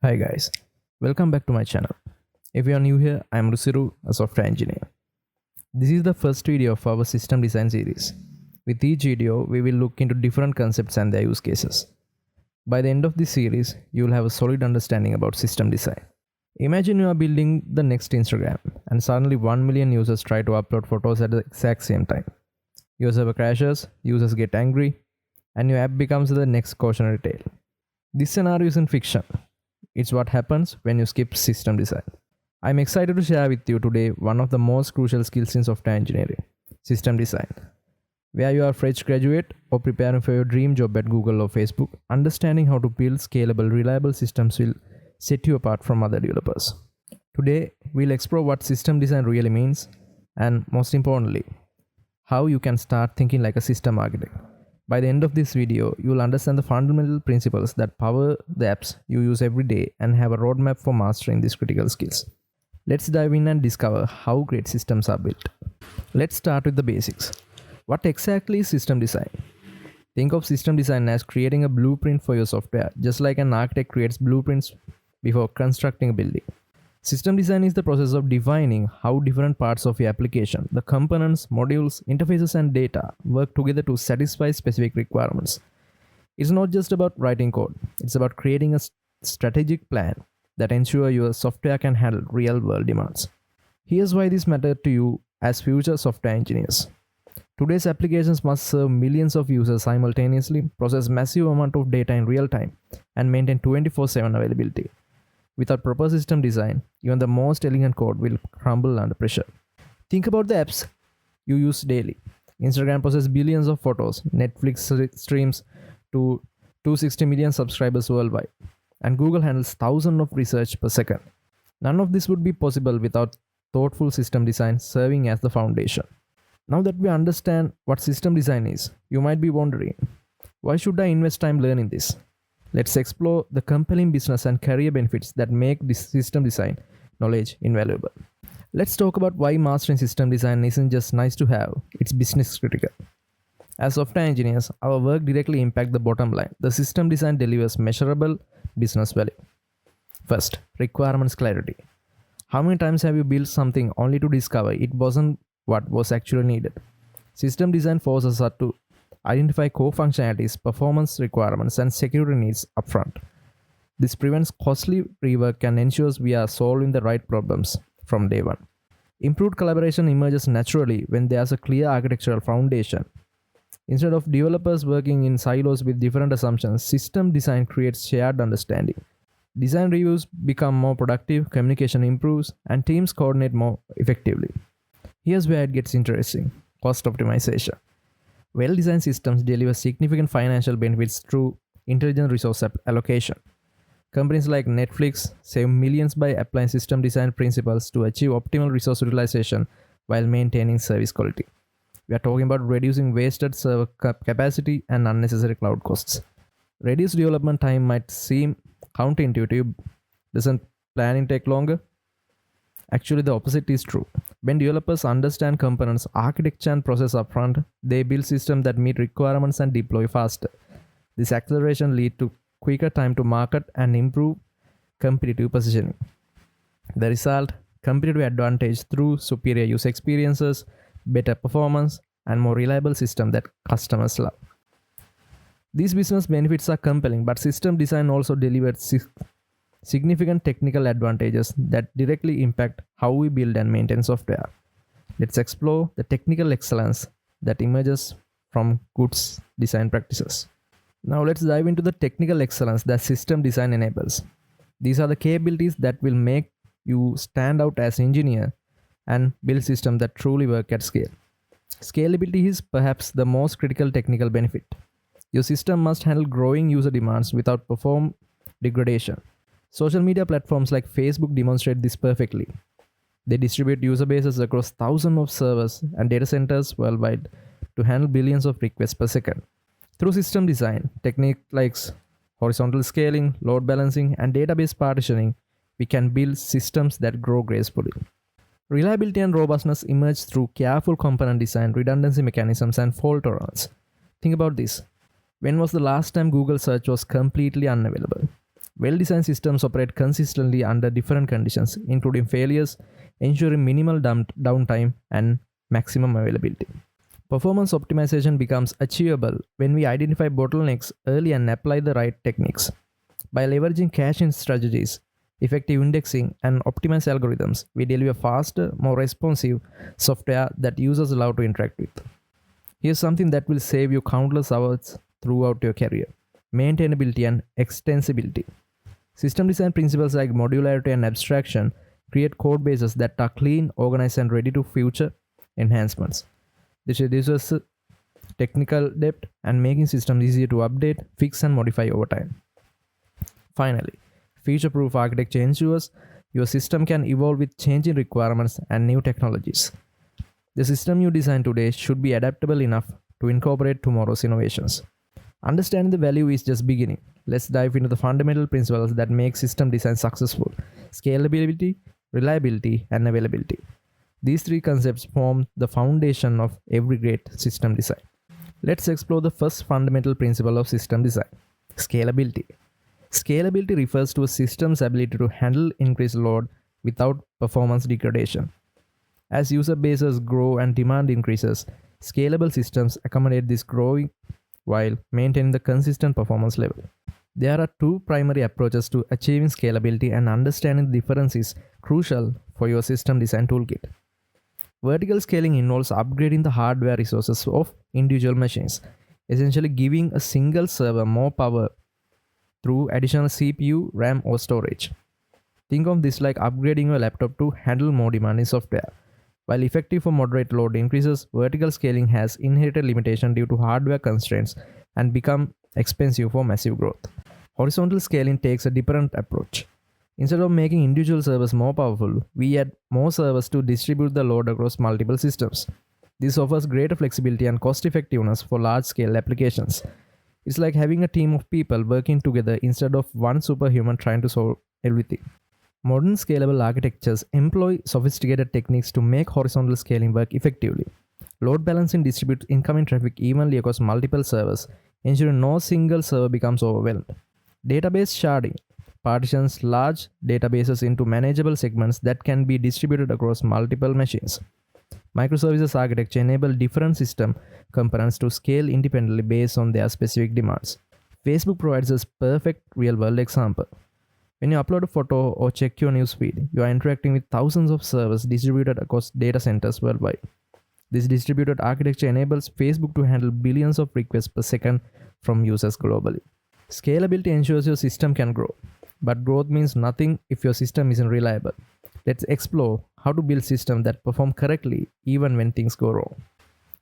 Hi guys, welcome back to my channel. If you are new here, I am Rusiru, a software engineer. This is the first video of our system design series. With each video, we will look into different concepts and their use cases. By the end of this series, you will have a solid understanding about system design. Imagine you are building the next Instagram and suddenly 1 million users try to upload photos at the exact same time. Your server crashes, users get angry, and your app becomes the next cautionary tale. This scenario isn't fiction. It's what happens when you skip system design. I'm excited to share with you today one of the most crucial skills in software engineering, system design. Where you are a fresh graduate or preparing for your dream job at Google or Facebook, understanding how to build scalable, reliable systems will set you apart from other developers. Today, we'll explore what system design really means and, most importantly, how you can start thinking like a system architect. By the end of this video, you will understand the fundamental principles that power the apps you use every day and have a roadmap for mastering these critical skills. Let's dive in and discover how great systems are built. Let's start with the basics. What exactly is system design? Think of system design as creating a blueprint for your software, just like an architect creates blueprints before constructing a building. System design is the process of defining how different parts of your application, the components, modules, interfaces, and data work together to satisfy specific requirements. It's not just about writing code, it's about creating a strategic plan that ensures your software can handle real world demands. Here's why this matters to you as future software engineers. Today's applications must serve millions of users simultaneously, process massive amount of data in real time, and maintain 24/7 availability. Without proper system design, even the most elegant code will crumble under pressure. Think about the apps you use daily. Instagram processes billions of photos, Netflix streams to 260 million subscribers worldwide, and Google handles thousands of research per second. None of this would be possible without thoughtful system design serving as the foundation. Now that we understand what system design is, you might be wondering, why should I invest time learning this? Let's explore the compelling business and career benefits that make this system design knowledge invaluable. Let's talk about why mastering system design isn't just nice to have, it's business critical. As software engineers, our work directly impacts the bottom line. The system design delivers measurable business value. First, requirements clarity. How many times have you built something only to discover it wasn't what was actually needed? System design forces us to identify core functionalities, performance requirements, and security needs upfront. This prevents costly rework and ensures we are solving the right problems from day one. Improved collaboration emerges naturally when there's a clear architectural foundation. Instead of developers working in silos with different assumptions, system design creates shared understanding. Design reviews become more productive, communication improves, and teams coordinate more effectively. Here's where it gets interesting: cost optimization. Well-designed systems deliver significant financial benefits through intelligent resource allocation. Companies like Netflix save millions by applying system design principles to achieve optimal resource utilization while maintaining service quality. We are talking about reducing wasted server capacity and unnecessary cloud costs. Reduced development time might seem counterintuitive. Doesn't planning take longer? Actually, the opposite is true. When developers understand components, architecture, and process upfront, they build systems that meet requirements and deploy faster. This acceleration leads to quicker time to market and improve competitive positioning. The result: competitive advantage through superior user experiences, better performance, and more reliable system that customers love. These business benefits are compelling, but system design also delivers significant technical advantages that directly impact how we build and maintain software. Let's explore the technical excellence that emerges from good design practices. Now let's dive into the technical excellence that system design enables. These are the capabilities that will make you stand out as an engineer and build systems that truly work at scale. Scalability is perhaps the most critical technical benefit. Your system must handle growing user demands without perform degradation. Social media platforms like Facebook demonstrate this perfectly. They distribute user bases across thousands of servers and data centers worldwide to handle billions of requests per second. Through system design, techniques like horizontal scaling, load balancing, and database partitioning, we can build systems that grow gracefully. Reliability and robustness emerge through careful component design, redundancy mechanisms, and fault tolerance. Think about this. When was the last time Google search was completely unavailable? Well-designed systems operate consistently under different conditions, including failures, ensuring minimal downtime and maximum availability. Performance optimization becomes achievable when we identify bottlenecks early and apply the right techniques. By leveraging caching strategies, effective indexing, and optimized algorithms, we deliver faster, more responsive software that users love to interact with. Here's something that will save you countless hours throughout your career: maintainability and extensibility. System design principles like modularity and abstraction create code bases that are clean, organized, and ready to future enhancements. This reduces technical debt and making systems easier to update, fix, and modify over time. Finally, future-proof architecture ensures your system can evolve with changing requirements and new technologies. The system you design today should be adaptable enough to incorporate tomorrow's innovations. Understanding the value is just beginning. Let's dive into the fundamental principles that make system design successful: scalability, reliability, and availability. These three concepts form the foundation of every great system design. Let's explore the first fundamental principle of system design: scalability. Scalability refers to a system's ability to handle increased load without performance degradation. As user bases grow and demand increases, scalable systems accommodate this growing while maintaining the consistent performance level. There are two primary approaches to achieving scalability, and understanding the difference is crucial for your system design toolkit. Vertical scaling involves upgrading the hardware resources of individual machines, essentially giving a single server more power through additional CPU, RAM, or storage. Think of this like upgrading your laptop to handle more demanding software. While effective for moderate load increases, vertical scaling has inherited limitations due to hardware constraints and become expensive for massive growth. Horizontal scaling takes a different approach. Instead of making individual servers more powerful, we add more servers to distribute the load across multiple systems. This offers greater flexibility and cost effectiveness for large-scale applications. It's like having a team of people working together instead of one superhuman trying to solve everything. Modern scalable architectures employ sophisticated techniques to make horizontal scaling work effectively. Load balancing distributes incoming traffic evenly across multiple servers, ensuring no single server becomes overwhelmed. Database sharding partitions large databases into manageable segments that can be distributed across multiple machines. Microservices architecture enable different system components to scale independently based on their specific demands. Facebook provides a perfect real-world example. When you upload a photo or check your newsfeed, you are interacting with thousands of servers distributed across data centers worldwide. This distributed architecture enables Facebook to handle billions of requests per second from users globally. Scalability ensures your system can grow, but growth means nothing if your system isn't reliable. Let's explore how to build systems that perform correctly even when things go wrong.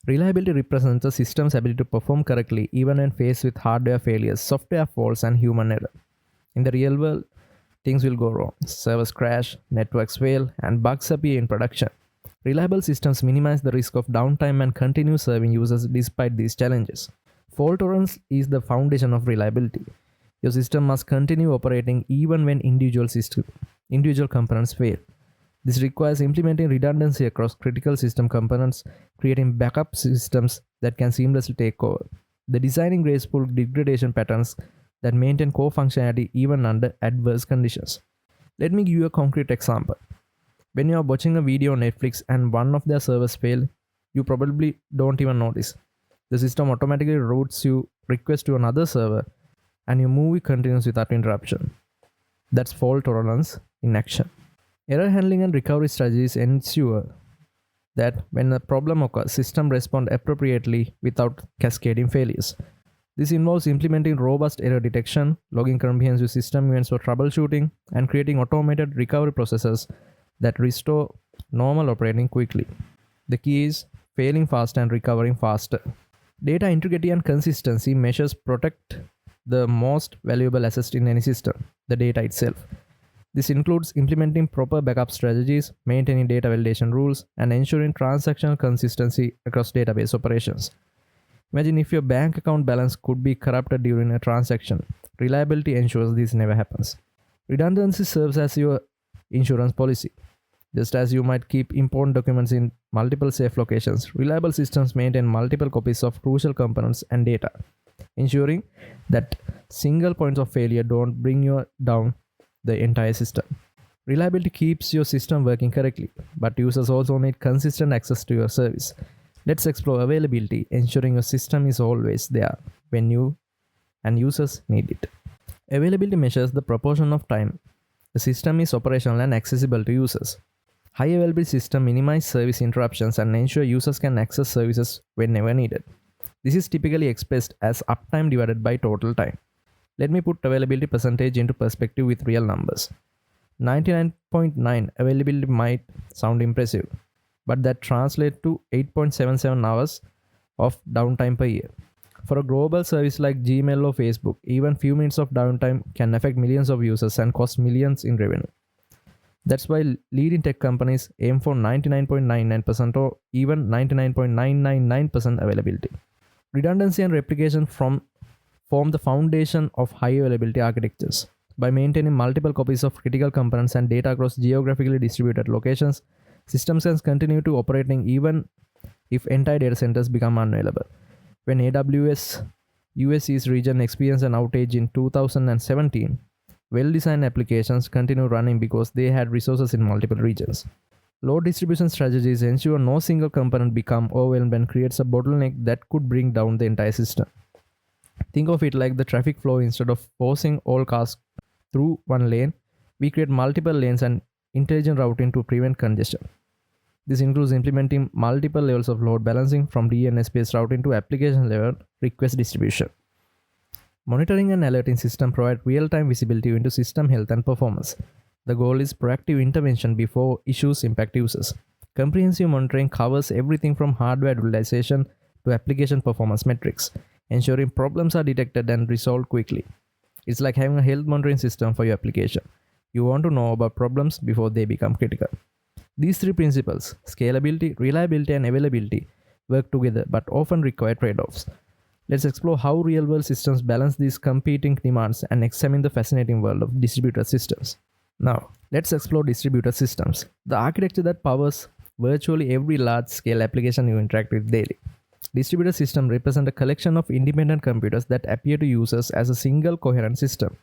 Reliability represents a system's ability to perform correctly even when faced with hardware failures, software faults, and human error. In the real world, things will go wrong. Servers crash, networks fail, and bugs appear in production. Reliable systems minimize the risk of downtime and continue serving users despite these challenges. Fault tolerance is the foundation of reliability. Your system must continue operating even when individual components fail. This requires implementing redundancy across critical system components, creating backup systems that can seamlessly take over, designing graceful degradation patterns that maintain core functionality even under adverse conditions. Let me give you a concrete example. When you are watching a video on Netflix and one of their servers fail, you probably don't even notice. The system automatically routes your request to another server and your movie continues without interruption. That's fault tolerance in action. Error handling and recovery strategies ensure that when a problem occurs, system respond appropriately without cascading failures. This involves implementing robust error detection, logging comprehensive system events for troubleshooting, and creating automated recovery processes that restore normal operating quickly. The key is failing fast and recovering faster. Data integrity and consistency measures protect the most valuable asset in any system, the data itself. This includes implementing proper backup strategies, maintaining data validation rules, and ensuring transactional consistency across database operations. Imagine if your bank account balance could be corrupted during a transaction. Reliability ensures this never happens. Redundancy serves as your insurance policy. Just as you might keep important documents in multiple safe locations, reliable systems maintain multiple copies of crucial components and data. ensuring that single points of failure don't bring you down the entire system. Reliability keeps your system working correctly, but users also need consistent access to your service. Let's explore availability, ensuring your system is always there when you and users need it. Availability measures the proportion of time the system is operational and accessible to users. High availability system minimize service interruptions and ensure users can access services whenever needed. This is typically expressed as uptime divided by total time. Let me put availability percentage into perspective with real numbers. 99.9 availability might sound impressive, but that translates to 8.77 hours of downtime per year. For a global service like Gmail or Facebook, even few minutes of downtime can affect millions of users and cost millions in revenue. That's why leading tech companies aim for 99.99% or even 99.999% availability. Redundancy and replication form the foundation of high availability architectures. By maintaining multiple copies of critical components and data across geographically distributed locations, systems can continue to operating even if entire data centers become unavailable. When AWS US East region experienced an outage in 2017, well-designed applications continue running because they had resources in multiple regions. Load distribution strategies ensure no single component become overwhelmed and creates a bottleneck that could bring down the entire system. Think of it like the traffic flow. Instead of forcing all cars through one lane, we create multiple lanes and intelligent routing to prevent congestion. This includes implementing multiple levels of load balancing from DNS-based routing to application-level request distribution. Monitoring and alerting system provide real-time visibility into system health and performance. The goal is proactive intervention before issues impact users. Comprehensive monitoring covers everything from hardware utilization to application performance metrics, ensuring problems are detected and resolved quickly. It's like having a health monitoring system for your application. You want to know about problems before they become critical. These three principles, scalability, reliability, and availability, work together but often require trade-offs. Let's explore how real-world systems balance these competing demands and examine the fascinating world of distributed systems. Now, let's explore distributed systems, the architecture that powers virtually every large-scale application you interact with daily. Distributed systems represent a collection of independent computers that appear to users as a single coherent system.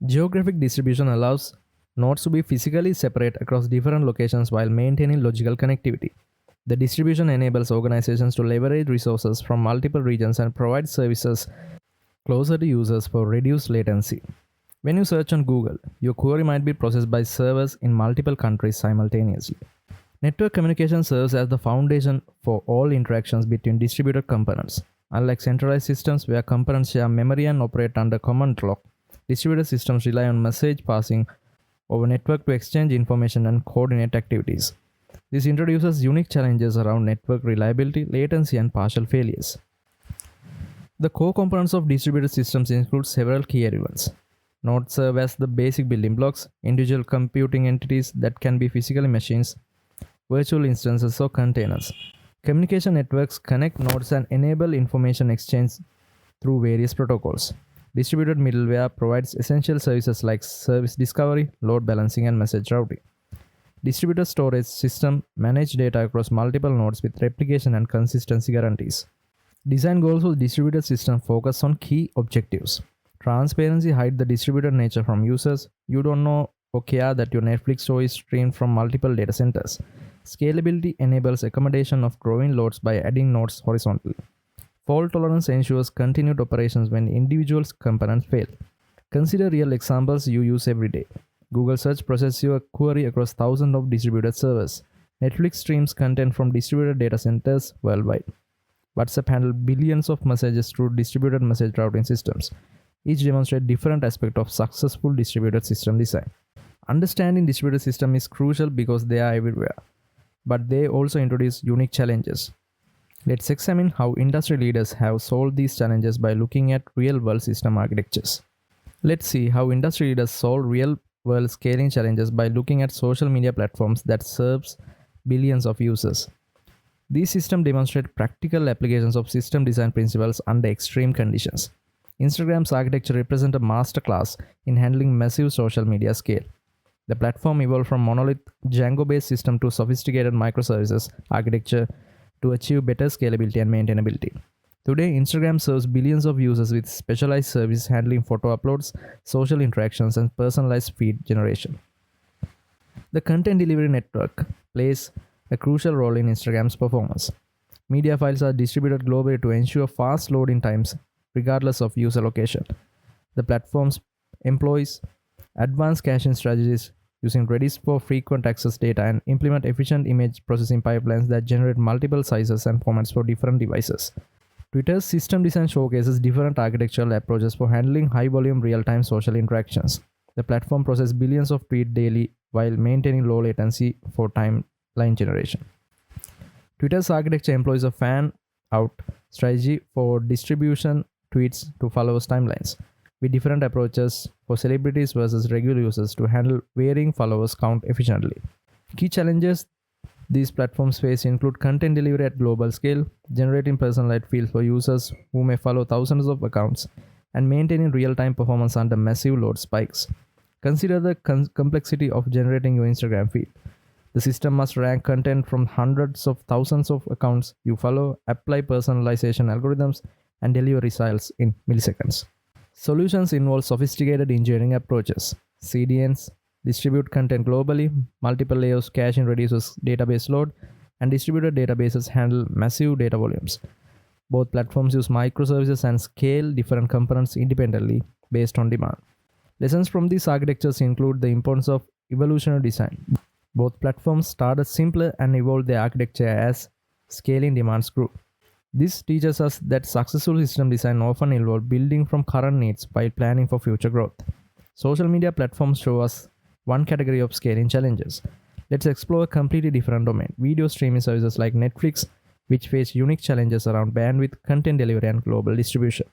Geographic distribution allows nodes to be physically separate across different locations while maintaining logical connectivity. The distribution enables organizations to leverage resources from multiple regions and provide services closer to users for reduced latency. When you search on Google, your query might be processed by servers in multiple countries simultaneously. Network communication serves as the foundation for all interactions between distributed components. Unlike centralized systems where components share memory and operate under common law, distributed systems rely on message passing over network to exchange information and coordinate activities. This introduces unique challenges around network reliability, latency, and partial failures. The core components of distributed systems include several key elements. Nodes serve as the basic building blocks, individual computing entities that can be physical machines, virtual instances, or containers. Communication networks connect nodes and enable information exchange through various protocols. Distributed middleware provides essential services like service discovery, load balancing, and message routing. Distributed storage systems manage data across multiple nodes with replication and consistency guarantees. Design goals for distributed systems focus on key objectives. Transparency hides the distributed nature from users. You don't know or care that your Netflix show is streamed from multiple data centers. Scalability enables accommodation of growing loads by adding nodes horizontally. Fault tolerance ensures continued operations when individual components fail. Consider real examples you use every day. Google Search processes your query across thousands of distributed servers. Netflix streams content from distributed data centers worldwide. WhatsApp handles billions of messages through distributed message routing systems. Each demonstrates different aspects of successful distributed system design. Understanding distributed systems is crucial because they are everywhere, but they also introduce unique challenges. Let's examine how industry leaders have solved these challenges by looking at real-world system architectures. Let's see how industry leaders solve real-world scaling challenges by looking at social media platforms that serves billions of users. These systems demonstrate practical applications of system design principles under extreme conditions. Instagram's architecture represents a masterclass in handling massive social media scale. The platform evolved from monolith Django-based system to sophisticated microservices architecture to achieve better scalability and maintainability. Today, Instagram serves billions of users with specialized service handling photo uploads, social interactions, and personalized feed generation. The content delivery network plays a crucial role in Instagram's performance. Media files are distributed globally to ensure fast loading times regardless of user location. The platform employs advanced caching strategies using Redis for frequent access data and implement efficient image processing pipelines that generate multiple sizes and formats for different devices. Twitter's system design showcases different architectural approaches for handling high-volume real-time social interactions. The platform processes billions of tweets daily while maintaining low latency for timeline generation. Twitter's architecture employs a fan-out strategy for distribution tweets to followers' timelines, with different approaches for celebrities versus regular users to handle varying followers count efficiently. Key challenges these platforms face include content delivery at global scale, generating personalized feeds for users who may follow thousands of accounts, and maintaining real-time performance under massive load spikes. Consider the complexity of generating your Instagram feed. The system must rank content from hundreds of thousands of accounts you follow, apply personalization algorithms, and deliver results in milliseconds. Solutions involve sophisticated engineering approaches. CDNs distribute content globally, multiple layers caching reduces database load, and distributed databases handle massive data volumes. Both platforms use microservices and scale different components independently based on demand. Lessons from these architectures include the importance of evolutionary design. Both platforms started simpler and evolved their architecture as scaling demands grew. This teaches us that successful system design often involves building from current needs while planning for future growth. Social media platforms show us one category of scaling challenges. Let's explore a completely different domain: video streaming services like Netflix, which face unique challenges around bandwidth, content delivery, and global distribution.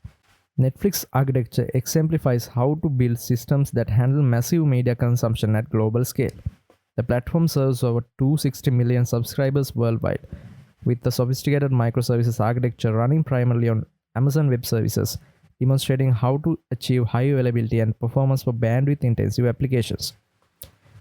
Netflix architecture exemplifies how to build systems that handle massive media consumption at global scale. The platform serves over 260 million subscribers worldwide, with the sophisticated microservices architecture running primarily on Amazon Web Services, demonstrating how to achieve high availability and performance for bandwidth-intensive applications.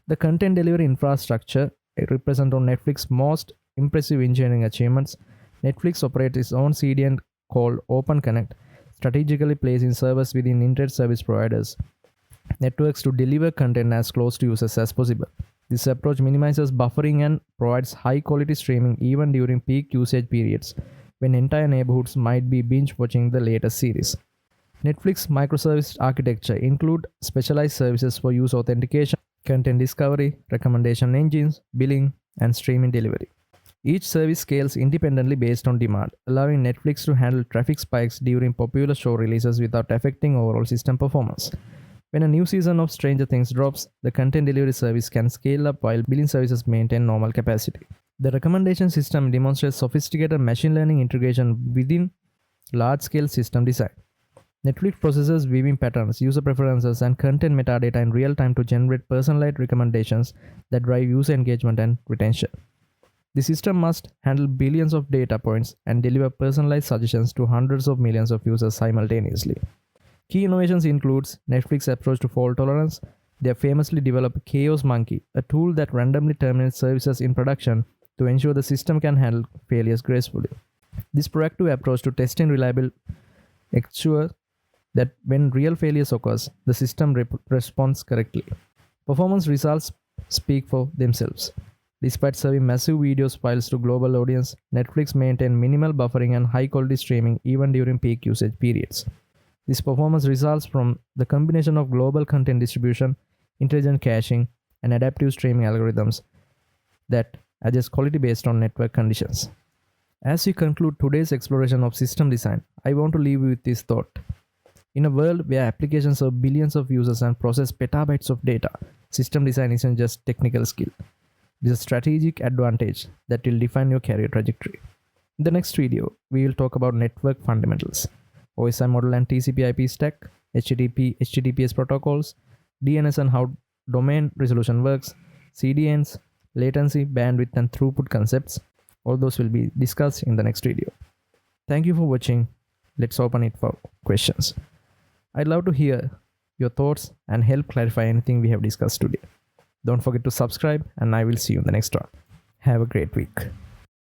The content delivery infrastructure represents one of Netflix's most impressive engineering achievements. Netflix operates its own CDN called OpenConnect, strategically placing servers within internet service providers' networks to deliver content as close to users as possible. This approach minimizes buffering and provides high-quality streaming even during peak usage periods when entire neighborhoods might be binge-watching the latest series. Netflix microservice architecture includes specialized services for user authentication, content discovery, recommendation engines, billing, and streaming delivery. Each service scales independently based on demand, allowing Netflix to handle traffic spikes during popular show releases without affecting overall system performance. When a new season of Stranger Things drops, the content delivery service can scale up while billing services maintain normal capacity. The recommendation system demonstrates sophisticated machine learning integration within large-scale system design. Netflix processes viewing patterns, user preferences, and content metadata in real time to generate personalized recommendations that drive user engagement and retention. The system must handle billions of data points and deliver personalized suggestions to hundreds of millions of users simultaneously. Key innovations includes Netflix's approach to fault tolerance. They have famously developed Chaos Monkey, a tool that randomly terminates services in production to ensure the system can handle failures gracefully. This proactive approach to testing reliability ensures that when real failures occurs, the system responds correctly. Performance results speak for themselves. Despite serving massive video files to global audience, Netflix maintains minimal buffering and high-quality streaming even during peak usage periods. This performance results from the combination of global content distribution, intelligent caching, and adaptive streaming algorithms that adjust quality based on network conditions. As we conclude today's exploration of system design, I want to leave you with this thought. In a world where applications serve billions of users and process petabytes of data, system design isn't just technical skill. It is a strategic advantage that will define your career trajectory. In the next video, we will talk about network fundamentals, OSI model and TCP/IP stack, HTTP, HTTPS protocols, DNS and how domain resolution works, CDNs, latency, bandwidth, and throughput concepts. All those will be discussed in the next video. Thank you for watching. Let's open it for questions. I'd love to hear your thoughts and help clarify anything we have discussed today. Don't forget to subscribe, and I will see you in the next one. Have a great week.